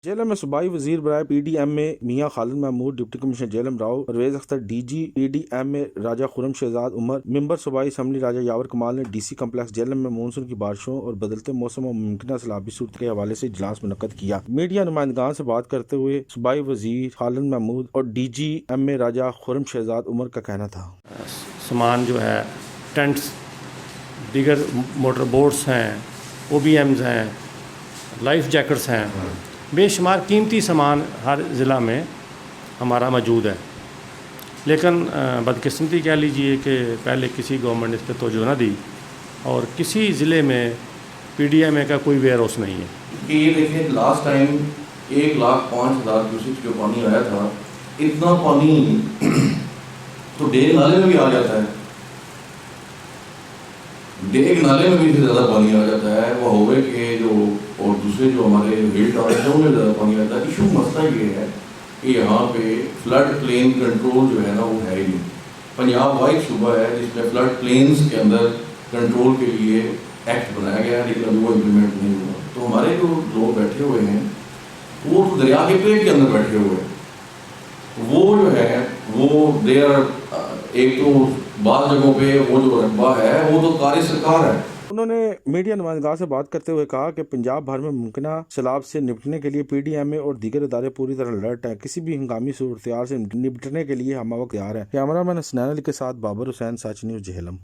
جیلم میں صوبائی وزیر برائے پی D M A Mian Khalid Mahmood, deputy commissioner Jhelum Rao Pervaiz Akhtar, D G P D M A Raja Khurram Shahzad Umar, member صوبائی اسمبلی راجہ یاور کمال نے ڈی سی کمپلیکس جیلم میں مونسون کی بارشوں اور بدلتے موسم اور ممکنہ سیلابی صورت کے حوالے سے اجلاس منعقد کیا۔ میڈیا نمائندگان سے بات کرتے ہوئے صوبائی وزیر خالد محمود اور D G M A Raja Khurram Shahzad عمر کا کہنا تھا، سامان جو ہے ٹینٹس، دیگر موٹر بوٹس ہیں، او بی ایمز ہیں، لائف جیکٹس ہیں، بے شمار قیمتی سامان ہر ضلع میں ہمارا موجود ہے، لیکن بدقسمتی کہہ لیجئے کہ پہلے کسی گورنمنٹ نے اس پہ توجہ نہ دی اور کسی ضلع میں پی ڈی ایم اے کا کوئی ویئر ہاؤس نہیں ہے۔ کہ یہ دیکھیں لاسٹ ٹائم 1,05,000 کیوسک جو پانی آیا تھا، اتنا پانی تو ڈیگ نالے میں بھی آ جاتا ہے، ڈیگ نالے میں بھی زیادہ پانی آ جاتا ہے، وہ ہوئے کہ جو اور دوسرے جو ہمارے ہل ٹاپ ہیں ان میں زیادہ پانی آتا ہے۔ ایشو مسئلہ یہ ہے کہ یہاں پہ فلڈ پلین کنٹرول جو ہے نا وہ ہے ہی نہیں۔ پنجاب واحد صوبہ ہے جس میں فلڈ پلینز کے اندر کنٹرول کے لیے ایکٹ بنایا گیا ہے، لیکن ابھی وہ امپلیمنٹ نہیں ہوا۔ تو ہمارے جو لوگ بیٹھے ہوئے ہیں وہ تو دریا کے پیٹ کے اندر بیٹھے ہوئے ہیں، وہ جو ہے وہ ایک تو بعض جگہوں پہ وہ جو رقبہ ہے وہ تو قاری سرکار ہے۔ انہوں نے میڈیا نمائندگان سے بات کرتے ہوئے کہا کہ پنجاب بھر میں ممکنہ سیلاب سے نپٹنے کے لیے پی ڈی ایم اے اور دیگر ادارے پوری طرح الرٹ ہیں، کسی بھی ہنگامی صورتحال سے نپٹنے کے لیے ہم وقت تیار ہیں۔ کیمرہ مین حسنین علی کے ساتھ بابر حسین، سچ نیوز جہلم۔